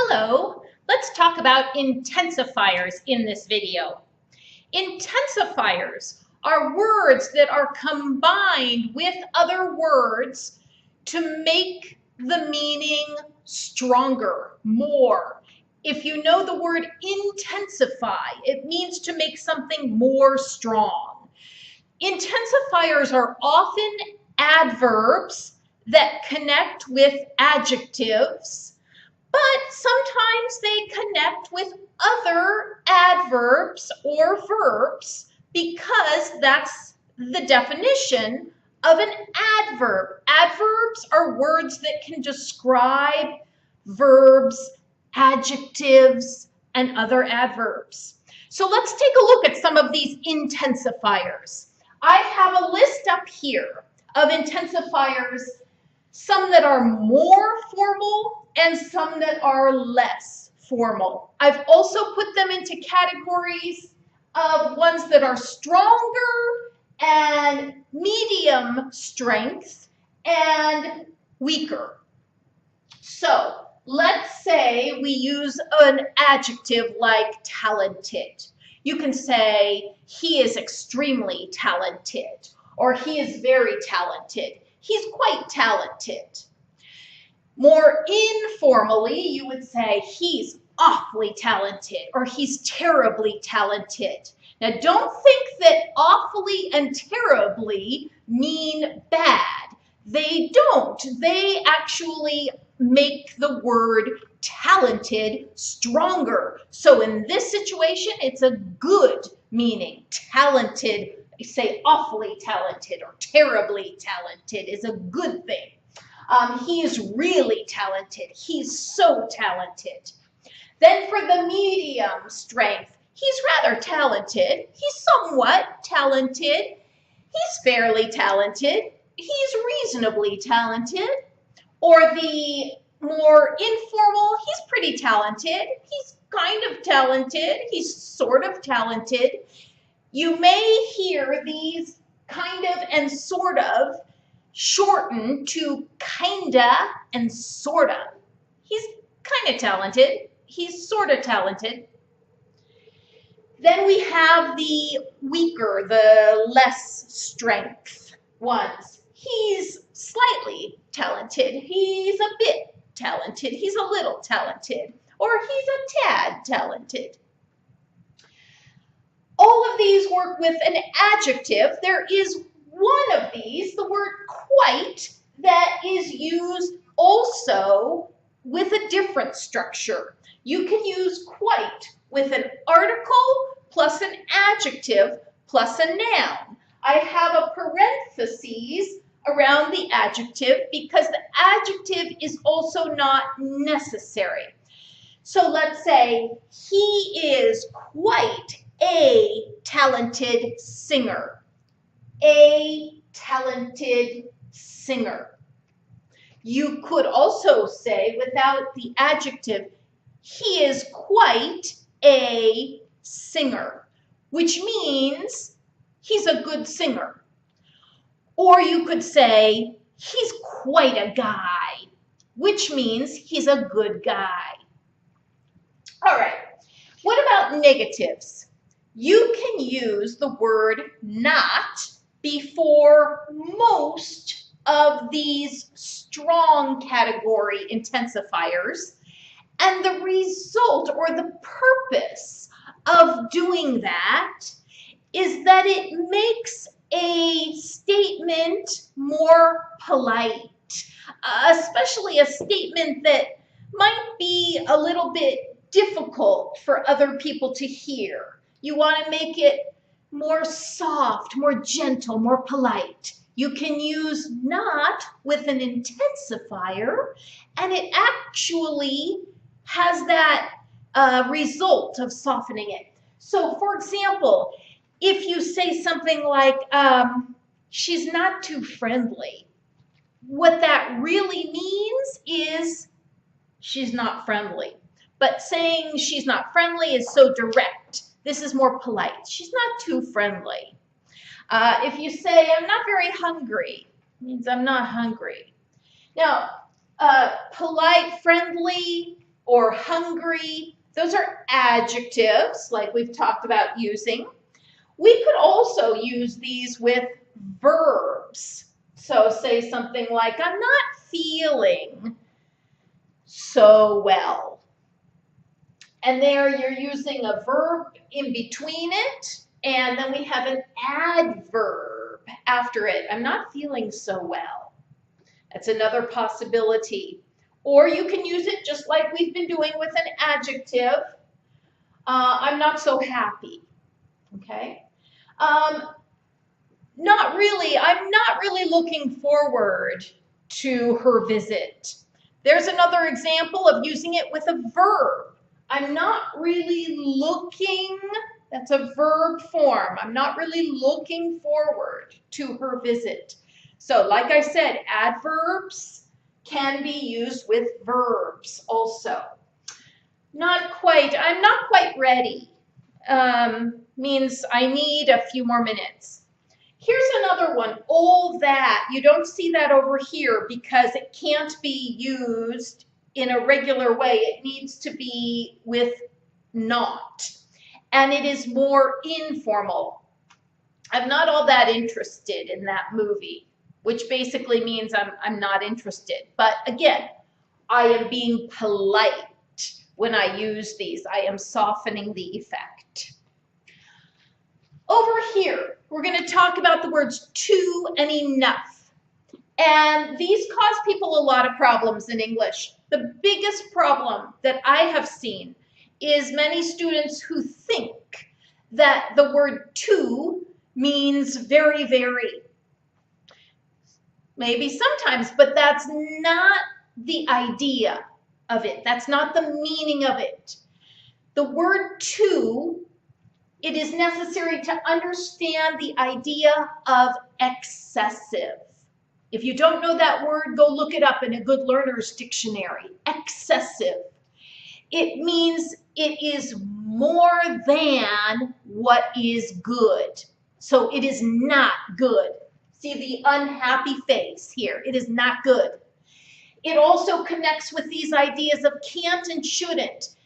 Hello, let's talk about intensifiers in this video. Intensifiers are words that are combined with other words to make the meaning stronger, more. If you know the word intensify, it means to make something more strong. Intensifiers are often adverbs that connect with adjectives, but sometimes they connect with other adverbs or verbs because that's the definition of an adverb. Adverbs are words that can describe verbs, adjectives, and other adverbs. So let's take a look at some of these intensifiers. I have a list up here of intensifiers, some that are more formal and some that are less formal. I've also put them into categories of ones that are stronger and medium strength and weaker. So let's say we use an adjective like talented. You can say he is extremely talented, or he is very talented. He's quite talented. More informally, you would say he's awfully talented or he's terribly talented. Now, don't think that awfully and terribly mean bad. They don't. They actually make the word talented stronger. So in this situation, it's a good meaning. Talented, say awfully talented or terribly talented is a good thing. He is really talented. He's so talented. Then for the medium strength, he's rather talented. He's somewhat talented. He's fairly talented. He's reasonably talented. Or the more informal, he's pretty talented. He's kind of talented. He's sort of talented. You may hear these kind of and sort of shortened to kinda and sorta. He's kind of talented. He's sort of talented. Then we have the weaker, the less strength ones. He's slightly talented. He's a bit talented. He's a little talented. Or he's a tad talented. All of these work with an adjective. There is one of these, the word quite, that is used also with a different structure. You can use quite with an article plus an adjective plus a noun. I have a parenthesis around the adjective because the adjective is also not necessary. So let's say he is quite a talented singer. A talented singer. You could also say, without the adjective, he is quite a singer, which means he's a good singer. Or you could say, he's quite a guy, which means he's a good guy. All right, what about negatives? You can use the word not before most of these strong category intensifiers, and the result or the purpose of doing that is that it makes a statement more polite, especially a statement that might be a little bit difficult for other people to hear. You want to make it more soft, more gentle, more polite. You can use not with an intensifier, and it actually has that result of softening it. So, for example, if you say something like, she's not too friendly, what that really means is she's not friendly. But saying she's not friendly is so direct. This is more polite. She's not too friendly. If you say, I'm not very hungry, it means I'm not hungry. Now, polite, friendly, or hungry. Those are adjectives, like we've talked about using. We could also use these with verbs. So say something like, I'm not feeling so well. And there you're using a verb in between it, and then we have an adverb after it. I'm not feeling so well. That's another possibility. Or you can use it just like we've been doing with an adjective. I'm not so happy. Okay? Not really. I'm not really looking forward to her visit. There's another example of using it with a verb. I'm not really looking, that's a verb form. I'm not really looking forward to her visit. So like I said, adverbs can be used with verbs also. Not quite, I'm not quite ready. Means I need a few more minutes. Here's another one, all that. You don't see that over here because it can't be used in a regular way. It needs to be with not. And it is more informal. I'm not all that interested in that movie, which basically means I'm not interested. But again, I am being polite when I use these. I am softening the effect. Over here, we're going to talk about the words to and enough. And these cause people a lot of problems in English. The biggest problem that I have seen is many students who think that the word to means very, very. Maybe sometimes, but that's not the idea of it. That's not the meaning of it. The word to, it is necessary to understand the idea of excessive. If you don't know that word, go look it up in a good learner's dictionary. Excessive. It means it is more than what is good. So it is not good. See the unhappy face here. It is not good. It also connects with these ideas of can't and shouldn't.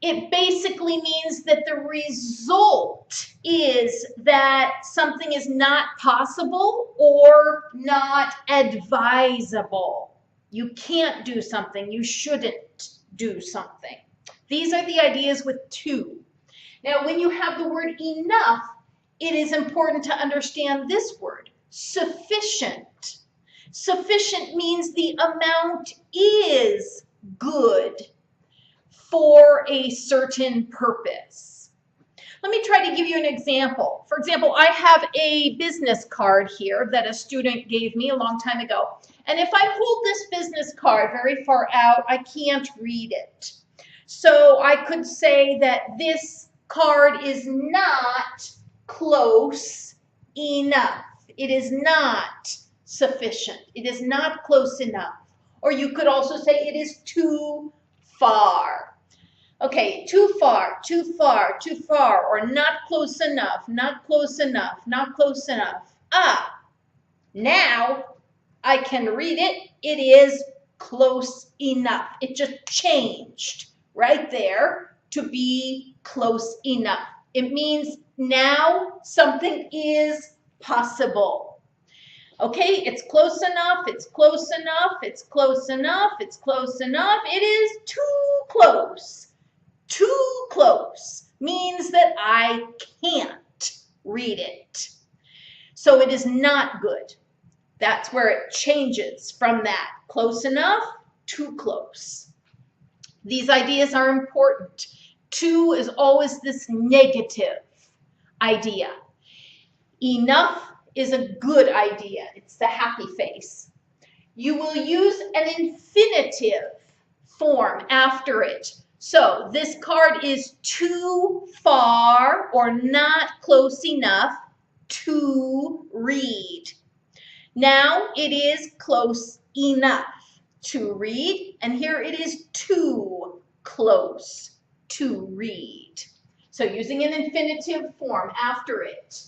It basically means that the result is that something is not possible or not advisable. You can't do something. You shouldn't do something. These are the ideas with to. Now, when you have the word enough, it is important to understand this word, sufficient. Sufficient means the amount is good for a certain purpose. Let me try to give you an example. For example, I have a business card here that a student gave me a long time ago. And if I hold this business card very far out, I can't read it. So I could say that this card is not close enough. It is not sufficient. It is not close enough. Or you could also say it is too far. Okay, too far, too far, too far, or not close enough, not close enough, not close enough. Ah, now I can read it. It is close enough. It just changed right there to be close enough. It means now something is possible. Okay, it's close enough, it's close enough, it's close enough, it's close enough. It is too close. Too close means that I can't read it. So it is not good. That's where it changes from that. Close enough, too close. These ideas are important. To is always this negative idea. Enough is a good idea. It's the happy face. You will use an infinitive form after it. So this card is too far or not close enough to read. Now it is close enough to read, and here it is too close to read. So using an infinitive form after it.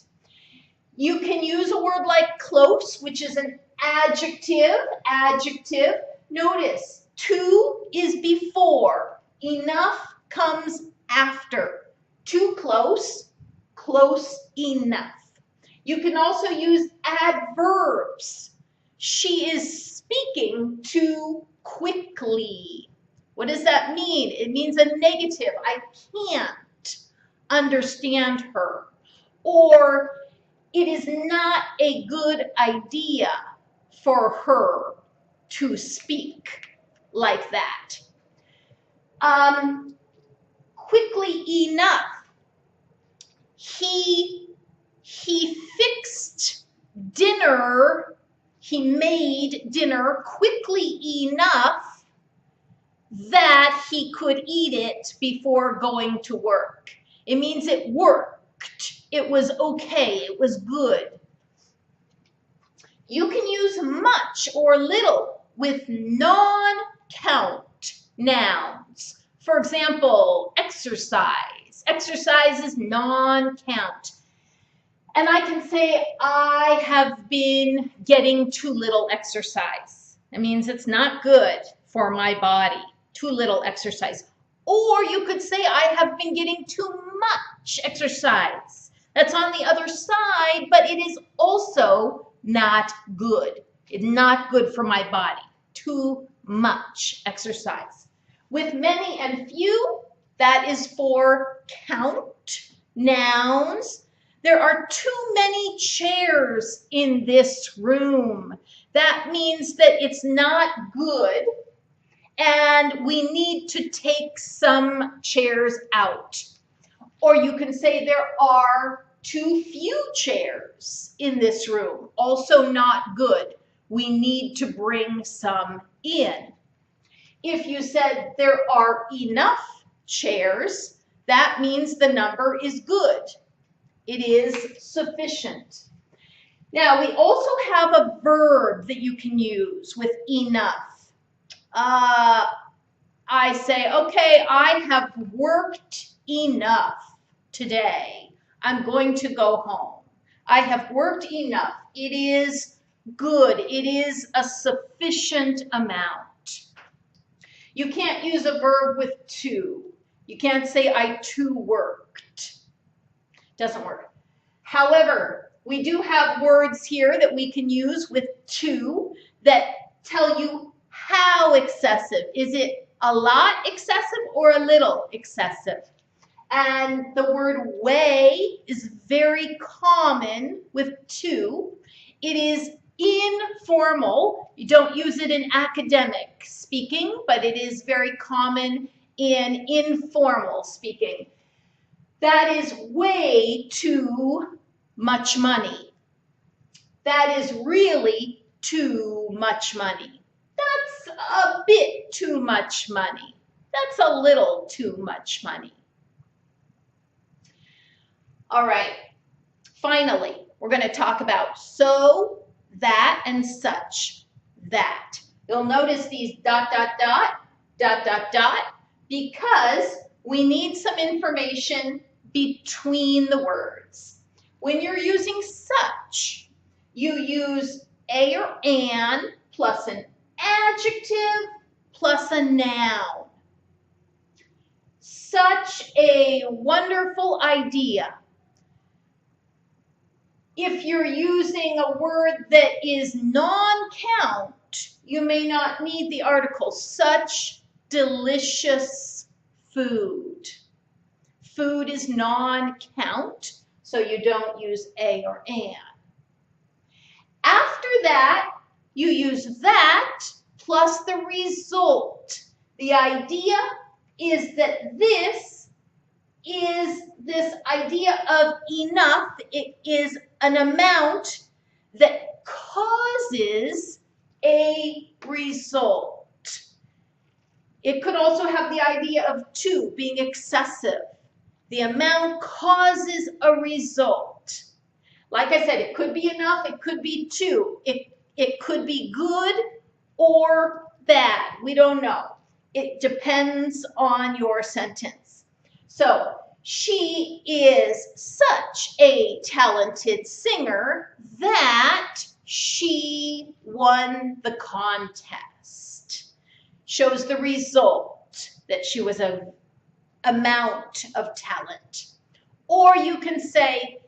You can use a word like close, which is an adjective. Adjective. Notice Too is before. Enough comes after. Too close, close enough. You can also use adverbs. She is speaking too quickly. What does that mean? It means a negative. I can't understand her. Or it is not a good idea for her to speak like that. Quickly enough. He fixed dinner. He made dinner quickly enough that he could eat it before going to work. It means it worked. It was okay. It was good. You can use much or little with non-count nouns. For example, exercise. Exercise is non-count. And I can say, I have been getting too little exercise. It means it's not good for my body, too little exercise. Or you could say, I have been getting too much exercise. That's on the other side, but it is also not good. It's not good for my body. Too much exercise. With many and few, that is for count nouns. There are too many chairs in this room. That means that it's not good and we need to take some chairs out. Or you can say there are too few chairs in this room. Also not good. We need to bring some in. If you said there are enough chairs, that means the number is good. It is sufficient. Now, we also have a verb that you can use with enough. I say, okay, I have worked enough today. I'm going to go home. I have worked enough. It is good. It is a sufficient amount. You can't use a verb with to. You can't say, I too worked. Doesn't work. However, we do have words here that we can use with to that tell you how excessive. Is it a lot excessive or a little excessive? And the word way is very common with to. It is informal. You don't use it in academic speaking, but it is very common in informal speaking. That is way too much money. That is really too much money. That's a bit too much money. That's a little too much money. All right, finally, we're going to talk about so, that, and such, that. You'll notice these dot, dot, dot, dot, dot, dot, because we need some information between the words. When you're using such, you use a or an plus an adjective plus a noun. Such a wonderful idea. If you're using a word that is non-count, you may not need the article. Such delicious food. Food is non-count, so you don't use a or an. After that, you use that plus the result. The idea is that this idea of enough. It is an amount that causes a result. It could also have the idea of to, being excessive. The amount causes a result. Like I said, it could be enough, it could be to. It could be good or bad. We don't know. It depends on your sentence. So, she is such a talented singer that she won the contest. shows the result, that she was an amount of talent. Or you can say,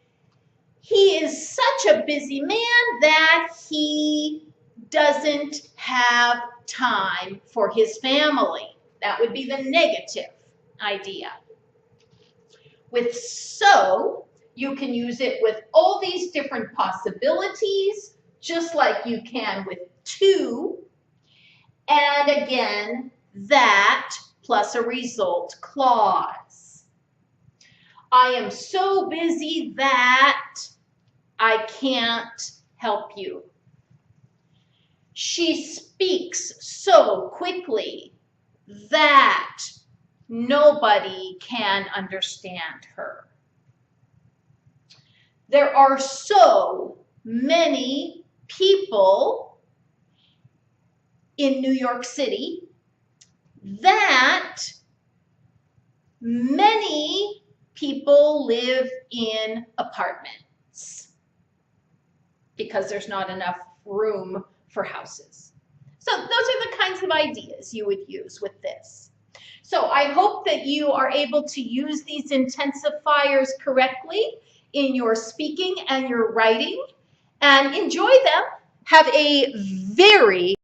he is such a busy man that he doesn't have time for his family. That would be the negative idea. With so, you can use it with all these different possibilities, just like you can with to. And again, that plus a result clause. I am so busy that I can't help you. She speaks so quickly that nobody can understand her. There are so many people in New York City that many people live in apartments because there's not enough room for houses. So those are the kinds of ideas you would use with this. So I hope that you are able to use these intensifiers correctly in your speaking and your writing, and enjoy them. Have a very